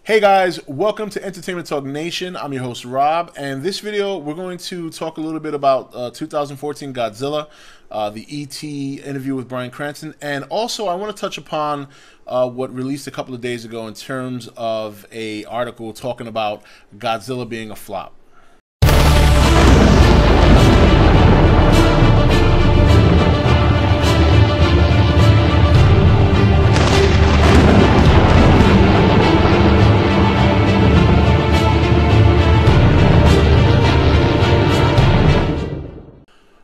Hey guys, welcome to Entertainment Talk Nation. I'm your host Rob, and this video we're going to talk a little bit about 2014 Godzilla, the E.T. interview with Bryan Cranston, and also I want to touch upon what released a couple of days ago in terms of a article talking about Godzilla being a flop.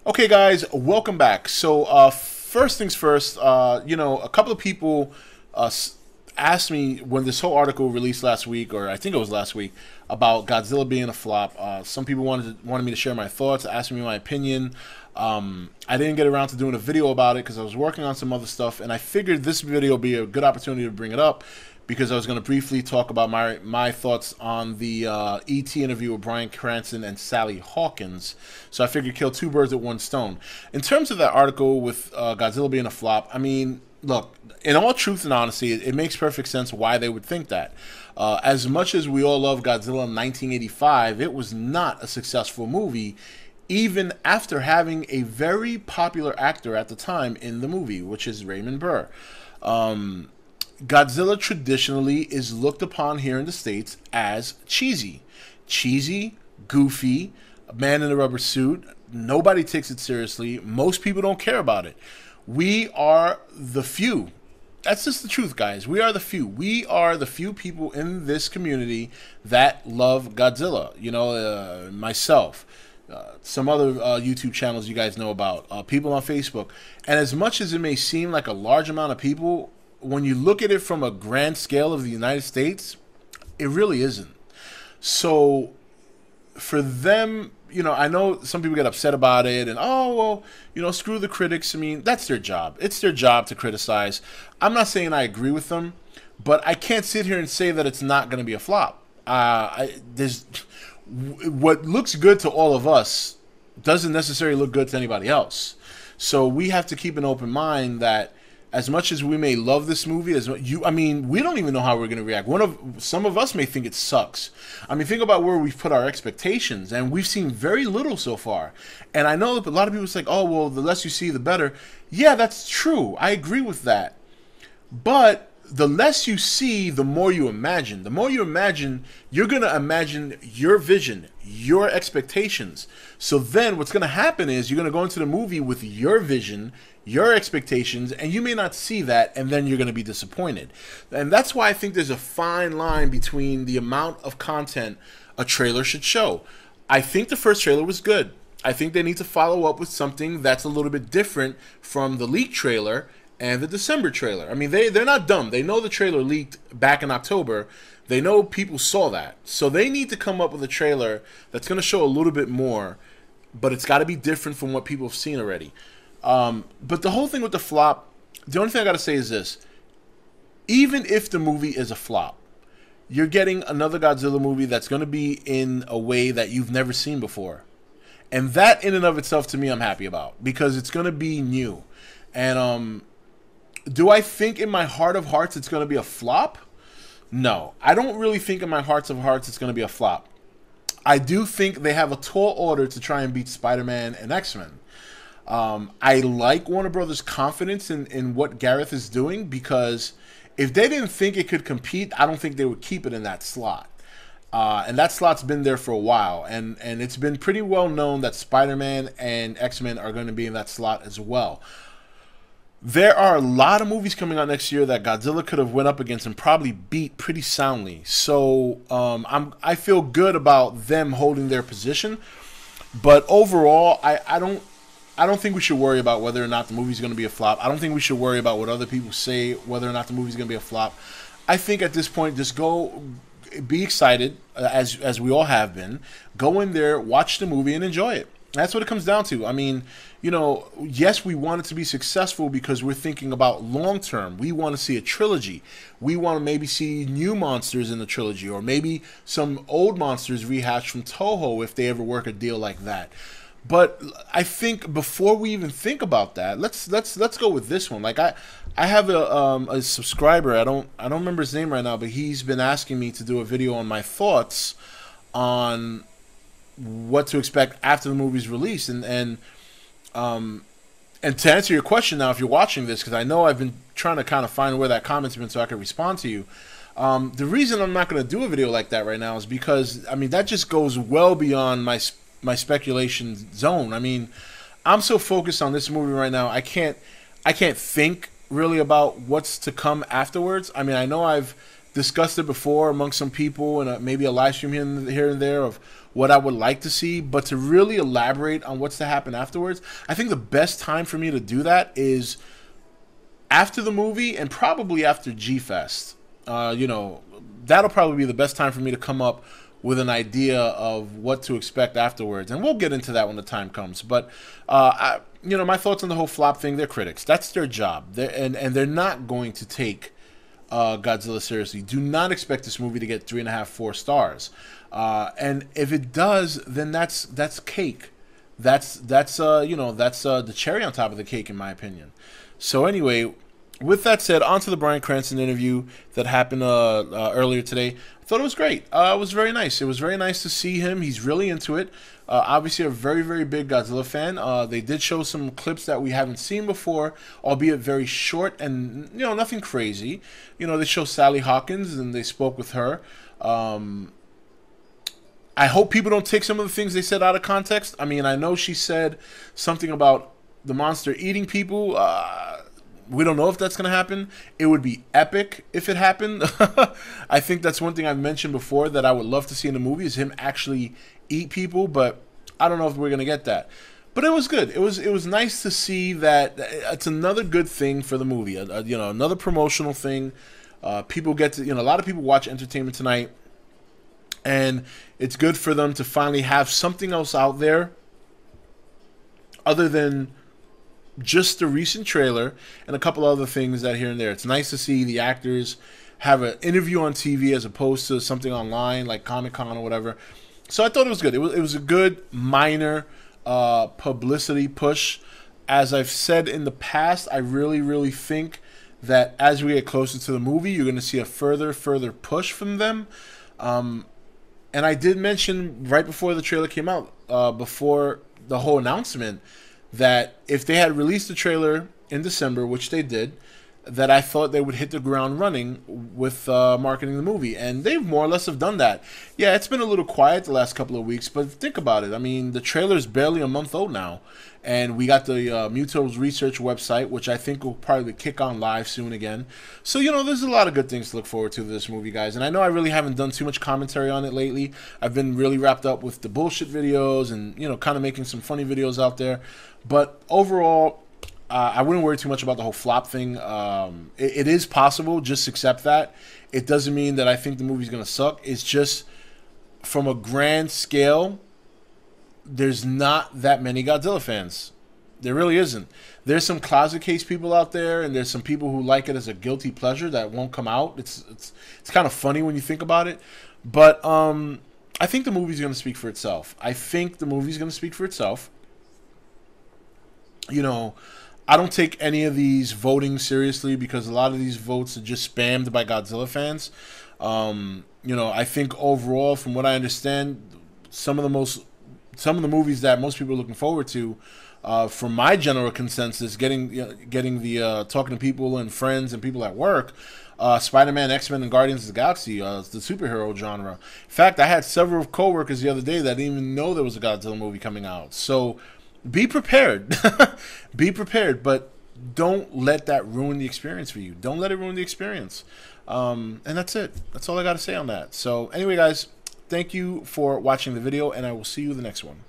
Okay, guys, welcome back. So, first things first, a couple of people asked me when this whole article released last week, or I think it was last week, about Godzilla being a flop. Some people wanted me to share my thoughts, asked me my opinion. I didn't get around to doing a video about it because I was working on some other stuff, and I figured this video would be a good opportunity to bring it up, because I was going to briefly talk about my thoughts on the E.T. interview with Bryan Cranston and Sally Hawkins. So I figured kill two birds with one stone. In terms of that article with Godzilla being a flop, I mean, look, in all truth and honesty, it makes perfect sense why they would think that. As much as we all love Godzilla in 1985, it was not a successful movie, even after having a very popular actor at the time in the movie, which is Raymond Burr. Godzilla traditionally is looked upon here in the States as cheesy. Cheesy, goofy, a man in a rubber suit. Nobody takes it seriously. Most people don't care about it. We are the few. That's just the truth, guys. We are the few. We are the few people in this community that love Godzilla. You know, myself. Some other YouTube channels you guys know about. People on Facebook. And as much as it may seem like a large amount of people, when you look at it from a grand scale of the United States, it really isn't. So for them, you know, I know some people get upset about it and, oh, well, you know, screw the critics. I mean, that's their job. It's their job to criticize. I'm not saying I agree with them, but I can't sit here and say that it's not going to be a flop. What looks good to all of us doesn't necessarily look good to anybody else. So we have to keep an open mind that as much as we may love this movie, I mean, we don't even know how we're going to react. Some of us may think it sucks. I mean, think about where we've put our expectations, and we've seen very little so far. And I know that a lot of people say, oh, well, the less you see, the better. Yeah, that's true. I agree with that. But the less you see, the more you imagine. The more you imagine, you're going to imagine your vision, your expectations. So then what's going to happen is you're going to go into the movie with your vision, your expectations, and you may not see that, and then you're going to be disappointed. And that's why I think there's a fine line between the amount of content a trailer should show. I think the first trailer was good. I think they need to follow up with something that's a little bit different from the leaked trailer and the December trailer. I mean, they're not dumb. They know the trailer leaked back in October. They know people saw that. So they need to come up with a trailer that's going to show a little bit more, but it's got to be different from what people have seen already. But the whole thing with the flop, the only thing I got to say is this. Even if the movie is a flop, you're getting another Godzilla movie that's going to be in a way that you've never seen before. And that in and of itself, to me, I'm happy about, because it's going to be new. And do I think in my heart of hearts it's going to be a flop? No. I don't really think in my hearts of hearts it's going to be a flop. I do think they have a tall order to try and beat Spider-Man and X-Men. I like Warner Brothers' confidence in what Gareth is doing, because if they didn't think it could compete, I don't think they would keep it in that slot. And that slot's been there for a while, and it's been pretty well known that Spider-Man and X-Men are going to be in that slot as well. There are a lot of movies coming out next year that Godzilla could have went up against and probably beat pretty soundly. So I feel good about them holding their position. But overall, I don't think we should worry about whether or not the movie's going to be a flop. I don't think we should worry about what other people say, whether or not the movie's going to be a flop. I think at this point, just go be excited, as we all have been. Go in there, watch the movie, and enjoy it. That's what it comes down to. I mean, you know, yes, we want it to be successful because we're thinking about long term. We want to see a trilogy. We want to maybe see new monsters in the trilogy, or maybe some old monsters rehashed from Toho if they ever work a deal like that. But I think before we even think about that, let's go with this one. Like I have a subscriber. I don't remember his name right now, but he's been asking me to do a video on my thoughts on what to expect after the movie's release. And to answer your question now, if you're watching this, because I know I've been trying to kind of find where that comment's been so I can respond to you. The reason I'm not going to do a video like that right now is because, I mean, that just goes well beyond my speculation zone. I mean, I'm so focused on this movie right now, I can't think really about what's to come afterwards. I mean, I know I've discussed it before among some people and maybe a live stream here and there of what I would like to see, but to really elaborate on what's to happen afterwards, I think the best time for me to do that is after the movie and probably after G-Fest. You know, that'll probably be the best time for me to come up with an idea of what to expect afterwards, and we'll get into that when the time comes. But you know, my thoughts on the whole flop thing, they're critics. That's their job, and they're not going to take Godzilla seriously. Do not expect this movie to get 3.5, 4 stars. And if it does, then that's cake. That's you know, that's the cherry on top of the cake, in my opinion. So anyway, with that said, on to the Bryan Cranston interview that happened earlier today. I thought it was great. It was very nice. It was very nice to see him. He's really into it. Obviously, a very, very big Godzilla fan. They did show some clips that we haven't seen before, albeit very short and, you know, nothing crazy. You know, they show Sally Hawkins and they spoke with her. I hope people don't take some of the things they said out of context. I mean, I know she said something about the monster eating people. We don't know if that's going to happen. It would be epic if it happened. I think that's one thing I've mentioned before that I would love to see in the movie is him actually eat people, but I don't know if we're going to get that. But it was good. It was nice to see that. It's another good thing for the movie. You know, another promotional thing. People get to, you know, a lot of people watch Entertainment Tonight, and it's good for them to finally have something else out there other than just the recent trailer and a couple other things that here and there. It's nice to see the actors have an interview on TV as opposed to something online like Comic-Con or whatever. So I thought it was good. It was a good minor publicity push. As I've said in the past, I really, really think that as we get closer to the movie, you're going to see a further push from them. And I did mention right before the trailer came out, before the whole announcement, that if they had released the trailer in December, which they did, that I thought they would hit the ground running with marketing the movie. And they more or less have done that. Yeah, it's been a little quiet the last couple of weeks, but think about it. I mean, the trailer is barely a month old now. And we got the Muto's Research website, which I think will probably kick on live soon again. So, you know, there's a lot of good things to look forward to this movie, guys. And I know I really haven't done too much commentary on it lately. I've been really wrapped up with the bullshit videos and, you know, kind of making some funny videos out there. But overall, I wouldn't worry too much about the whole flop thing. It is possible. Just accept that. It doesn't mean that I think the movie's going to suck. It's just from a grand scale, there's not that many Godzilla fans. There really isn't. There's some closet case people out there, and there's some people who like it as a guilty pleasure that won't come out. It's kind of funny when you think about it. But I think the movie's going to speak for itself. You know, I don't take any of these voting seriously because a lot of these votes are just spammed by Godzilla fans. You know, I think overall, from what I understand, some of the movies that most people are looking forward to, from my general consensus, getting the talking to people and friends and people at work, Spider-Man, X-Men, and Guardians of the Galaxy, the superhero genre. In fact, I had several coworkers the other day that didn't even know there was a Godzilla movie coming out. So be prepared. Be prepared, but don't let that ruin the experience for you. Don't let it ruin the experience. And that's it. That's all I got to say on that. So anyway, guys, thank you for watching the video, and I will see you in the next one.